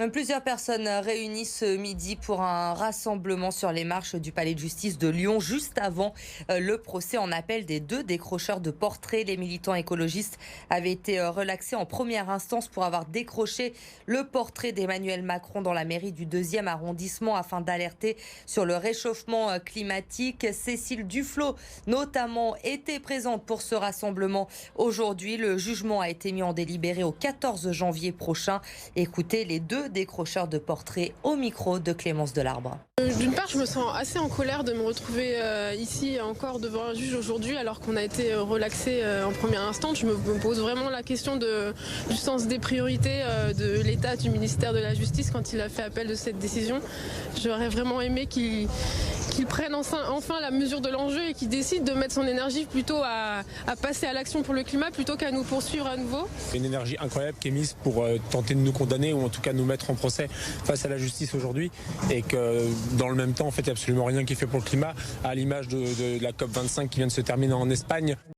Plusieurs personnes réunies ce midi pour un rassemblement sur les marches du palais de justice de Lyon, juste avant le procès en appel des deux décrocheurs de portraits. Les militants écologistes avaient été relaxés en première instance pour avoir décroché le portrait d'Emmanuel Macron dans la mairie du 2e arrondissement afin d'alerter sur le réchauffement climatique. Cécile Duflot, notamment, était présente pour ce rassemblement aujourd'hui. Le jugement a été mis en délibéré au 14 janvier prochain. Écoutez les deux décrocheurs de portraits au micro de Clémence Delarbre. D'une part, je me sens assez en colère de me retrouver ici encore devant un juge aujourd'hui alors qu'on a été relaxé en première instance. Je me pose vraiment la question du sens des priorités de l'État, du ministère de la Justice quand il a fait appel de cette décision. J'aurais vraiment aimé qu'il prenne enfin la mesure de l'enjeu et qu'il décide de mettre son énergie plutôt à passer à l'action pour le climat plutôt qu'à nous poursuivre à nouveau. Une énergie incroyable qui est mise pour tenter de nous condamner ou en tout cas nous mettre en procès face à la justice aujourd'hui, et que dans le même temps, en fait, il n'y a absolument rien qui est fait pour le climat, à l'image de la COP25 qui vient de se terminer en Espagne.